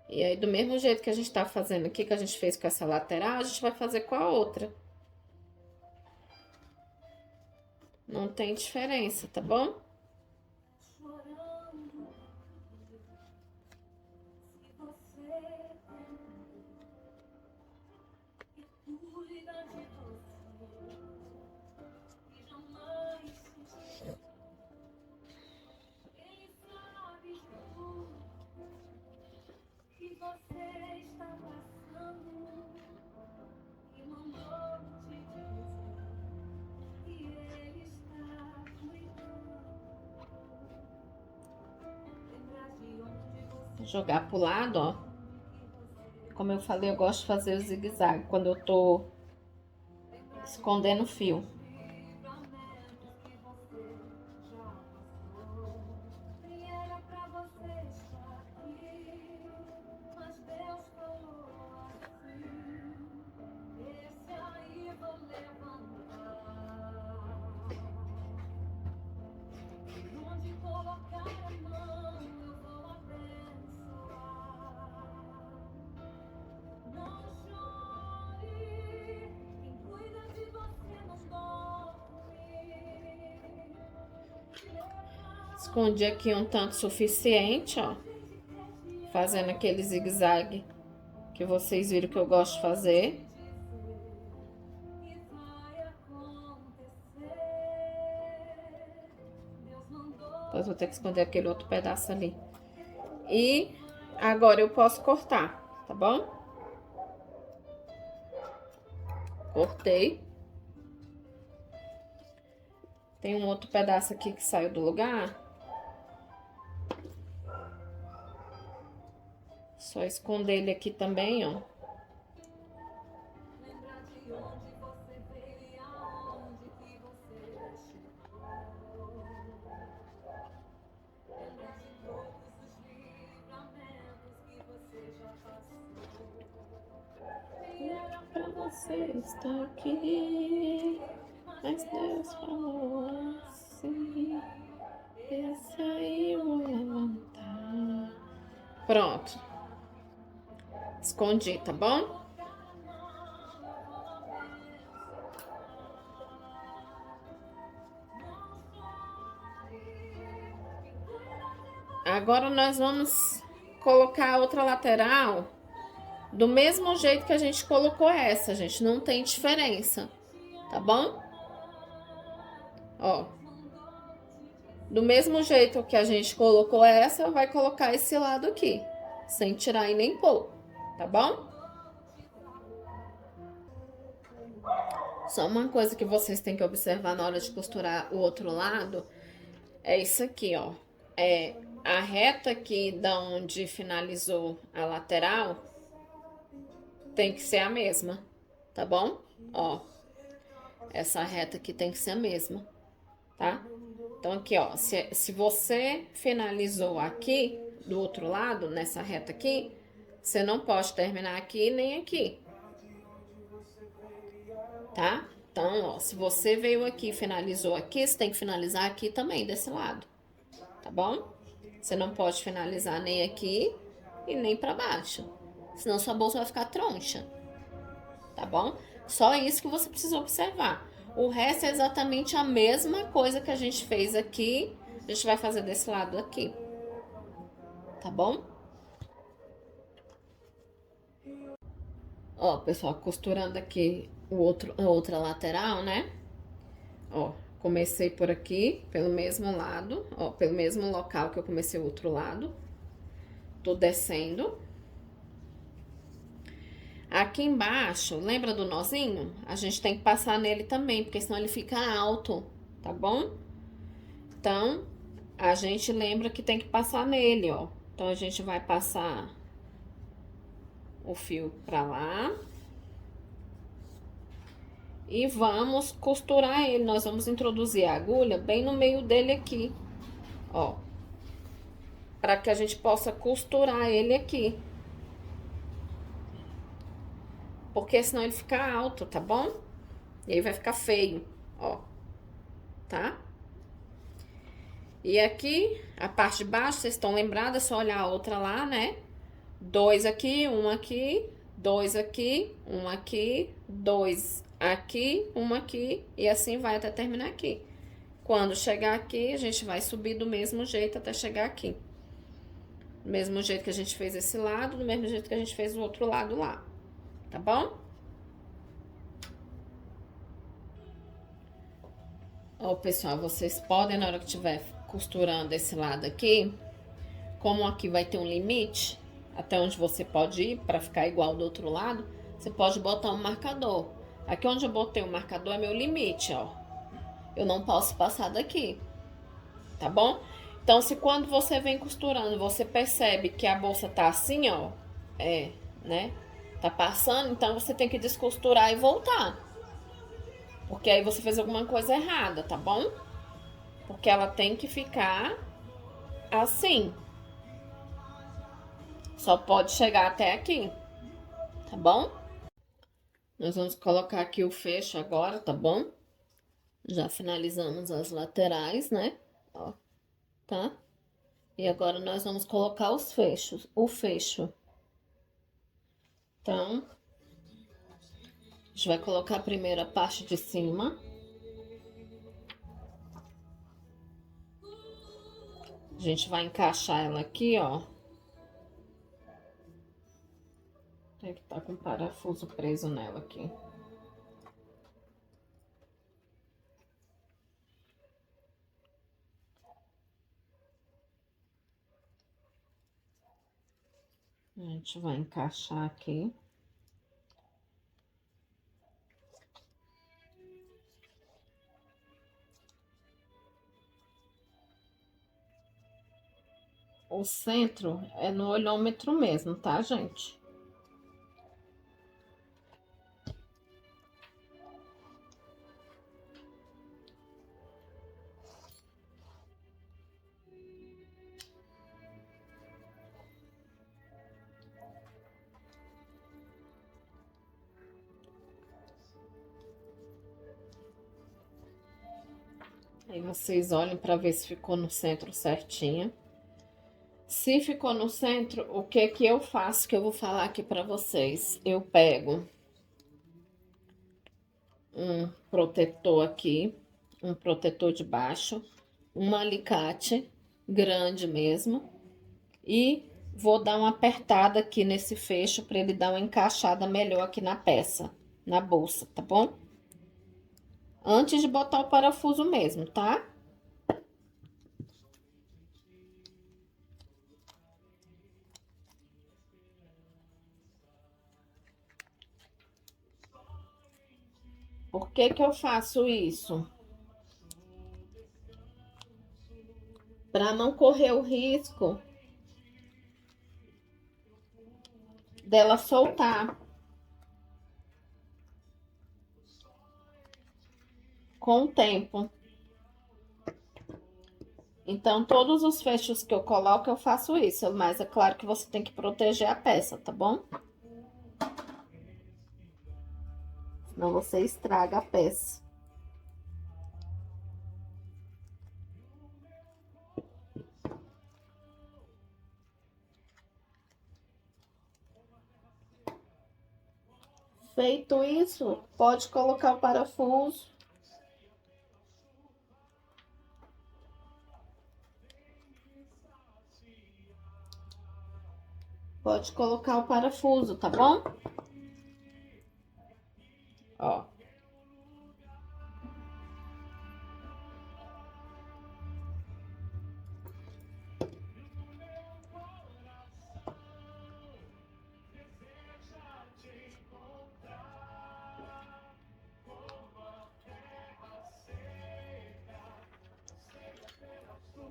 E aí, do mesmo jeito que a gente tá fazendo aqui, que a gente fez com essa lateral, a gente vai fazer com a outra. Não tem diferença, tá bom? Vou jogar pro lado, ó. Como eu falei, eu gosto de fazer o zigue-zague quando eu tô escondendo o fio. Escondi aqui um tanto suficiente, ó. Fazendo aquele zigue-zague que vocês viram que eu gosto de fazer. Depois vou ter que esconder aquele outro pedaço ali. E agora eu posso cortar, tá bom? Cortei. Tem um outro pedaço aqui que saiu do lugar. Só esconder ele aqui também, ó. Pra você estar aqui, mas Deus falou assim, esse aí eu vou levantar. Pronto. Escondi, tá bom? Agora nós vamos colocar a outra lateral do mesmo jeito que a gente colocou essa, gente. Não tem diferença, tá bom? Ó. Do mesmo jeito que a gente colocou essa, vai colocar esse lado aqui, sem tirar e nem pôr, tá bom? Só uma coisa que vocês têm que observar na hora de costurar o outro lado é isso aqui, ó. É a reta aqui da onde finalizou a lateral tem que ser a mesma, tá bom? Ó, essa reta aqui tem que ser a mesma, tá? Então, aqui, ó, se você finalizou aqui, do outro lado, nessa reta aqui, você não pode terminar aqui nem aqui. Tá? Então, ó, se você veio aqui e finalizou aqui, você tem que finalizar aqui também, desse lado. Tá bom? Você não pode finalizar nem aqui e nem pra baixo. Senão sua bolsa vai ficar troncha. Tá bom? Só isso que você precisa observar. O resto é exatamente a mesma coisa que a gente fez aqui. A gente vai fazer desse lado aqui, tá bom? Ó, pessoal, costurando aqui a outra lateral, né? Ó, comecei por aqui, pelo mesmo lado, ó, pelo mesmo local que eu comecei o outro lado. Tô descendo. Aqui embaixo, lembra do nozinho? A gente tem que passar nele também, porque senão ele fica alto, tá bom? Então, a gente lembra que tem que passar nele, ó. Então, a gente vai passar o fio pra lá. E vamos costurar ele. Nós vamos introduzir a agulha bem no meio dele aqui, ó. Pra que a gente possa costurar ele aqui. Porque senão ele fica alto, tá bom? E aí vai ficar feio, ó. Tá? E aqui, a parte de baixo, vocês estão lembrados? É só olhar a outra lá, né? Dois aqui, um aqui, dois aqui, um aqui, dois aqui, um aqui, e assim vai até terminar aqui. Quando chegar aqui, a gente vai subir do mesmo jeito até chegar aqui. Do mesmo jeito que a gente fez esse lado, do mesmo jeito que a gente fez o outro lado lá, tá bom? Ó, pessoal, vocês podem, na hora que estiver costurando esse lado aqui, como aqui vai ter um limite, até onde você pode ir para ficar igual do outro lado, você pode botar um marcador. Aqui onde eu botei o marcador é meu limite, ó. Eu não posso passar daqui, tá bom? Então, se quando você vem costurando, você percebe que a bolsa tá assim, ó, né? Tá passando, então você tem que descosturar e voltar. Porque aí você fez alguma coisa errada, tá bom? Porque ela tem que ficar assim. Só pode chegar até aqui, tá bom? Nós vamos colocar aqui o fecho agora, tá bom? Já finalizamos as laterais, né? Ó, tá? E agora nós vamos colocar os fechos, o fecho. Então, a gente vai colocar primeiro a parte de cima. A gente vai encaixar ela aqui, ó. Tem que estar com um parafuso preso nela aqui. A gente vai encaixar aqui. O centro é no olhômetro mesmo, tá, gente? Aí vocês olhem para ver se ficou no centro certinho. Se ficou no centro, o que que eu faço que eu vou falar aqui para vocês? Eu pego um protetor aqui, um protetor de baixo, um alicate grande mesmo e vou dar uma apertada aqui nesse fecho para ele dar uma encaixada melhor aqui na peça, na bolsa, tá bom? Antes de botar o parafuso mesmo, tá? Por que que eu faço isso? Para não correr o risco dela soltar com o tempo. Então, todos os fechos que eu coloco, eu faço isso. Mas é claro que você tem que proteger a peça, tá bom? Senão você estraga a peça. Feito isso, pode colocar o parafuso pode colocar o parafuso, tá bom? Ó.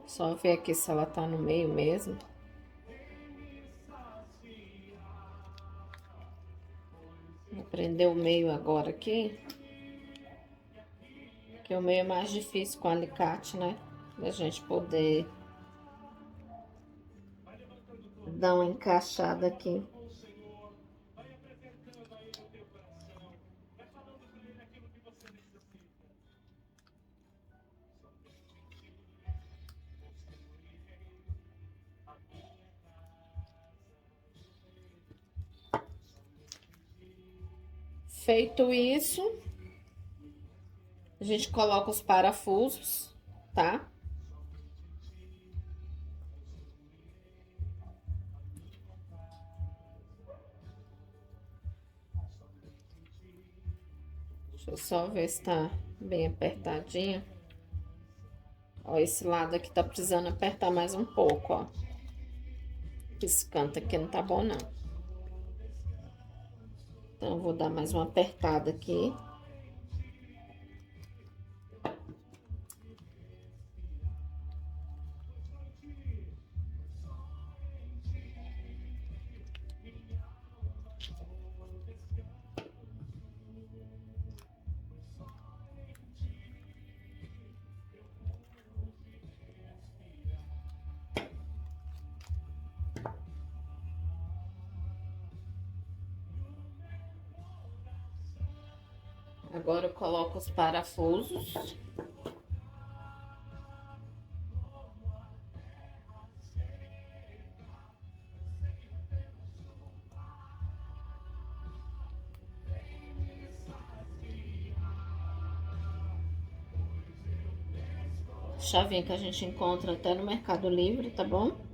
Só ver aqui se ela tá no meio mesmo. Vou prender o meio agora aqui. Que o meio é mais difícil com alicate, né? Da gente poder dar uma encaixada aqui. Feito isso, a gente coloca os parafusos, tá? Deixa eu só ver se tá bem apertadinho. Ó, esse lado aqui tá precisando apertar mais um pouco, ó. Esse canto aqui não tá bom, não. Então, eu vou dar mais uma apertada aqui. Agora eu coloco os parafusos. Chavinha que a gente encontra até no Mercado Livre, tá bom?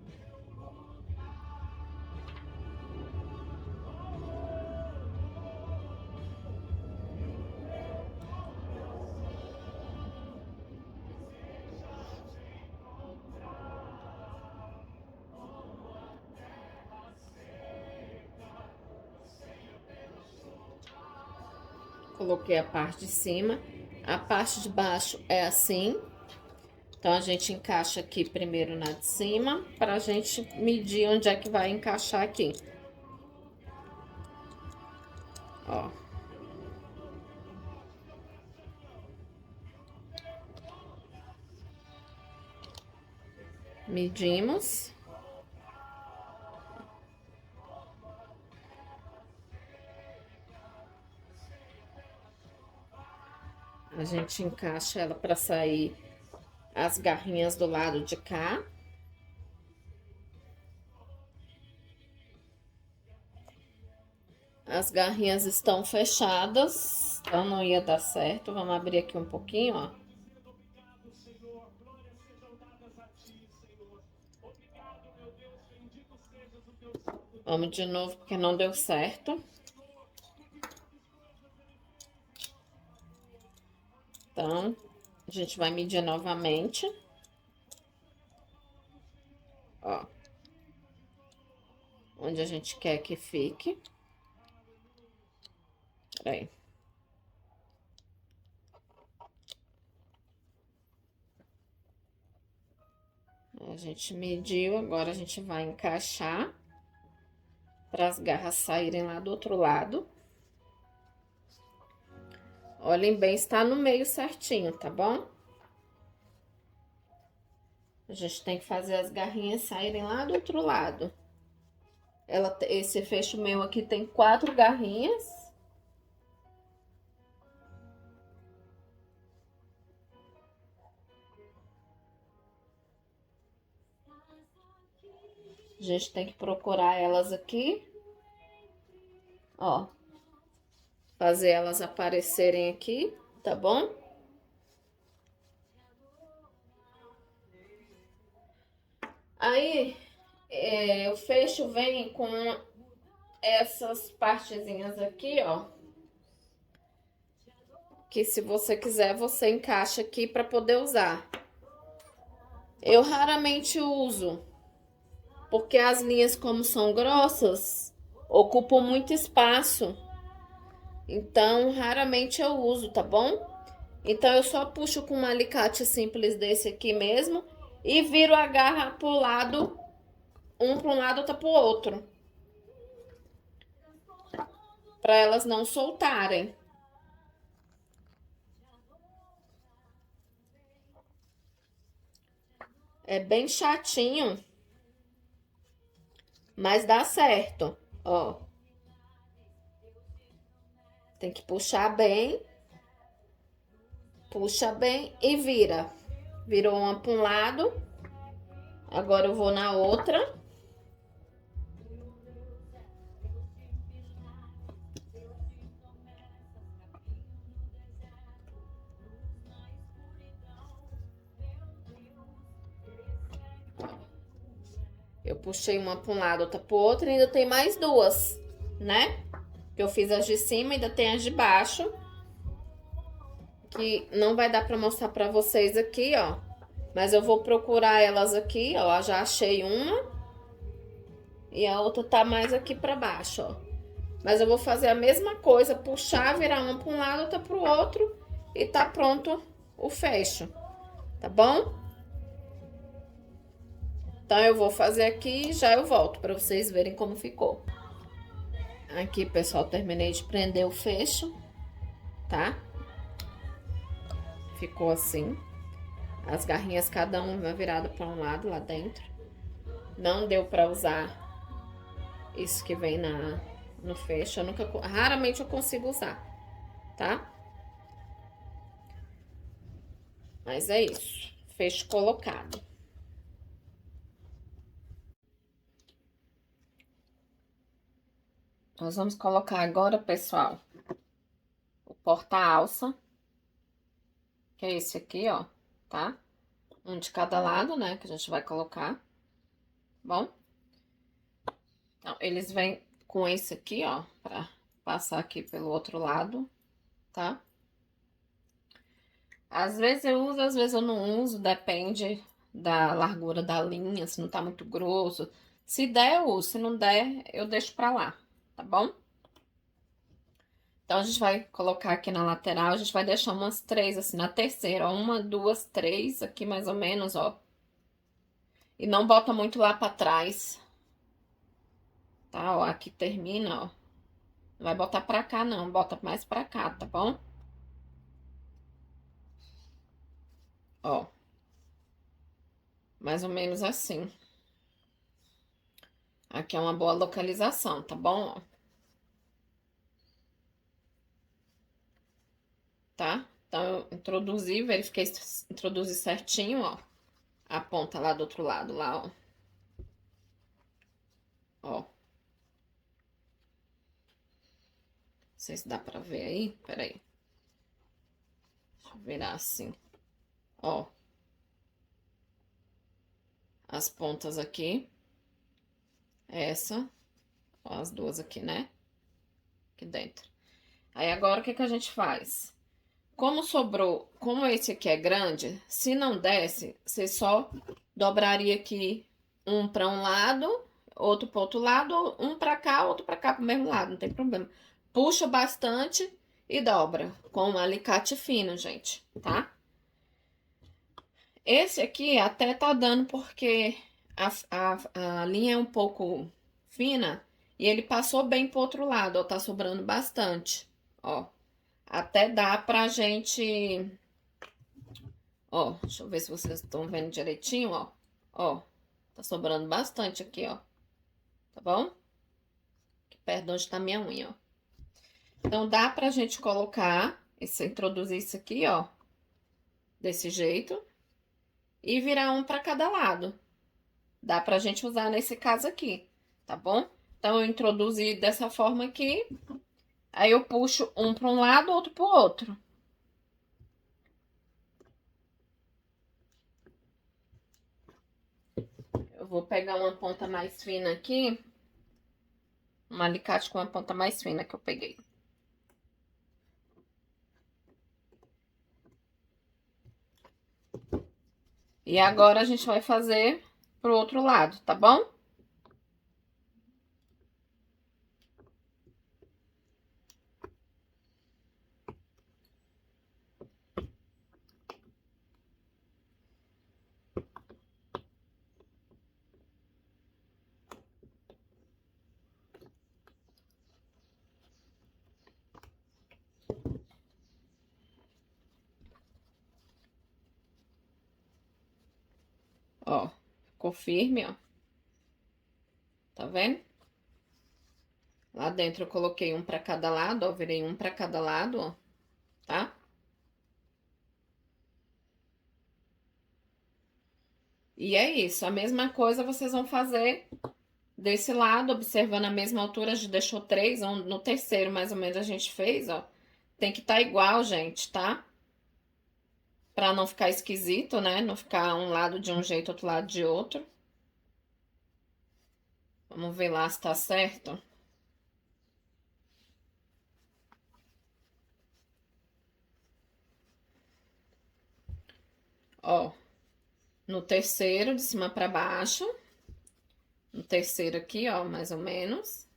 Coloquei a parte de cima. A parte de baixo é assim. Então, a gente encaixa aqui primeiro na de cima, pra gente medir onde é que vai encaixar aqui. Ó. Medimos. A gente encaixa ela pra sair as garrinhas do lado de cá. As garrinhas estão fechadas, então não ia dar certo. Vamos abrir aqui um pouquinho, ó. Vamos de novo, porque não deu certo. Então, a gente vai medir novamente. Ó. Onde a gente quer que fique. Peraí. A gente mediu, agora a gente vai encaixar para as garras saírem lá do outro lado. Olhem bem, está no meio certinho, tá bom? A gente tem que fazer as garrinhas saírem lá do outro lado. Esse fecho meu aqui tem 4 garrinhas. A gente tem que procurar elas aqui. Ó. Fazer elas aparecerem aqui, tá bom? Aí, o fecho vem com essas partezinhas aqui, ó. Que se você quiser, você encaixa aqui para poder usar. Eu raramente uso, porque as linhas, como são grossas, ocupam muito espaço. Então, raramente eu uso, tá bom? Então, eu só puxo com um alicate simples desse aqui mesmo e viro a garra pro lado, um para um lado, outra pro outro. Para elas não soltarem. É bem chatinho, mas dá certo, ó. Tem que puxar bem, puxa bem e vira. Virou uma para um lado, agora eu vou na outra. Eu puxei uma para um lado, outra para o outro e ainda tem mais duas, né? Que eu fiz as de cima, ainda tem as de baixo. Que não vai dar para mostrar para vocês aqui, ó. Mas eu vou procurar elas aqui, ó. Já achei uma. E a outra tá mais aqui para baixo, ó. Mas eu vou fazer a mesma coisa, puxar, virar uma para um lado, outra para o outro. E tá pronto o fecho, tá bom? Então, eu vou fazer aqui e já eu volto para vocês verem como ficou. Aqui, pessoal, terminei de prender o fecho, tá? Ficou assim. As garrinhas, cada uma virada para um lado lá dentro. Não deu para usar isso que vem no fecho. Raramente eu consigo usar, tá? Mas é isso. Fecho colocado. Nós vamos colocar agora, pessoal, o porta-alça, que é esse aqui, ó, tá? Um de cada lado, né, que a gente vai colocar, bom? Então, eles vêm com esse aqui, ó, pra passar aqui pelo outro lado, tá? Às vezes eu uso, às vezes eu não uso, depende da largura da linha, se não tá muito grosso. Se der, eu uso, se não der, eu deixo pra lá, tá bom? Então, a gente vai colocar aqui na lateral, a gente vai deixar umas três, assim, na terceira, ó, uma, duas, três, aqui mais ou menos, ó. E não bota muito lá pra trás, tá? Ó, aqui termina, ó. Não vai botar pra cá, não, bota mais pra cá, tá bom? Ó. Mais ou menos assim. Aqui é uma boa localização, tá bom? Tá? Então, eu introduzi, verifiquei, introduzi certinho, ó. A ponta lá do outro lado, lá, ó. Ó. Não sei se dá pra ver aí. Pera aí. Deixa eu virar assim. Ó. As pontas aqui. Essa. Ó, as duas aqui, né? Aqui dentro. Aí, agora, o que que a gente faz? Como sobrou, como esse aqui é grande, se não desce, você só dobraria aqui um para um lado, outro para outro lado, um para cá, outro para cá, para o mesmo lado, não tem problema. Puxa bastante e dobra com um alicate fino, gente, tá? Esse aqui até tá dando porque a linha é um pouco fina e ele passou bem pro outro lado, ó, tá sobrando bastante, ó. Até dá pra gente. Ó, deixa eu ver se vocês estão vendo direitinho, ó. Ó, tá sobrando bastante aqui, ó. Tá bom? Aqui perto de onde tá minha unha, ó. Então, dá pra gente colocar, introduzir isso aqui, ó. Desse jeito. E virar um pra cada lado. Dá pra gente usar nesse caso aqui, tá bom? Então, eu introduzi dessa forma aqui. Aí, eu puxo um pra um lado, outro pro outro. Eu vou pegar uma ponta mais fina aqui. Um alicate com a ponta mais fina que eu peguei. E agora a gente vai fazer pro outro lado, tá bom? Ó, ficou firme, ó. Tá vendo? Lá dentro eu coloquei um pra cada lado, ó. Virei um pra cada lado, ó. Tá? E é isso. A mesma coisa vocês vão fazer desse lado, observando a mesma altura. A gente deixou 3, no terceiro mais ou menos a gente fez, ó. Tem que estar igual, gente, tá? Pra não ficar esquisito, né? Não ficar um lado de um jeito, outro lado de outro. Vamos ver lá se tá certo. Ó, no terceiro, de cima pra baixo. No terceiro aqui, ó, mais ou menos.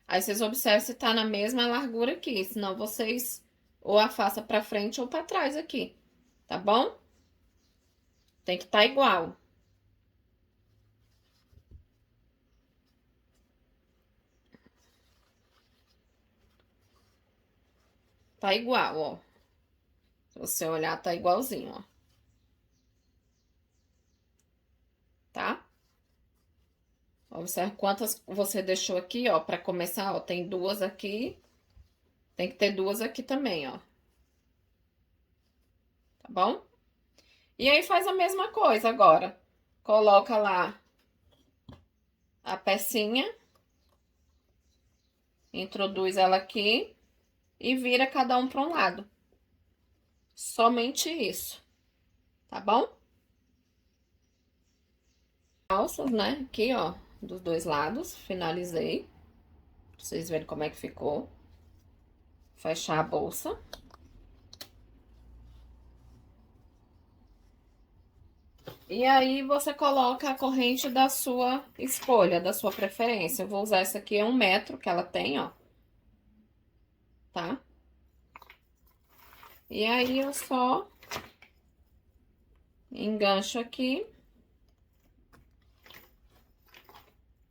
Aí vocês observam se tá na mesma largura aqui, senão vocês ou afasta pra frente ou pra trás aqui, tá bom? Tem que estar igual. Tá igual, ó. Se você olhar, tá igualzinho, ó. Tá? Observe quantas você deixou aqui, ó, pra começar, ó. Tem 2 aqui, tem que ter 2 aqui também, ó. Tá bom? E aí faz a mesma coisa agora. Coloca lá a pecinha, introduz ela aqui e vira cada um para um lado. Somente isso, tá bom? Alças, né? Aqui, ó, dos dois lados, finalizei. Pra vocês verem como é que ficou. Fechar a bolsa. E aí, você coloca a corrente da sua escolha, da sua preferência. Eu vou usar essa aqui, é 1 metro que ela tem, ó. Tá? E aí, eu só engancho aqui.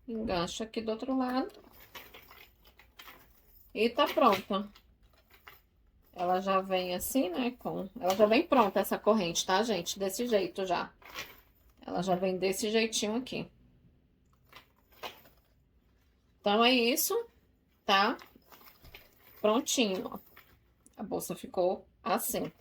Engancho aqui do outro lado. E tá pronta. Ela já vem assim, né? Ela já vem pronta essa corrente, tá, gente? Desse jeito já. Ela já vem desse jeitinho aqui. Então, é isso, tá? Prontinho, ó. A bolsa ficou assim.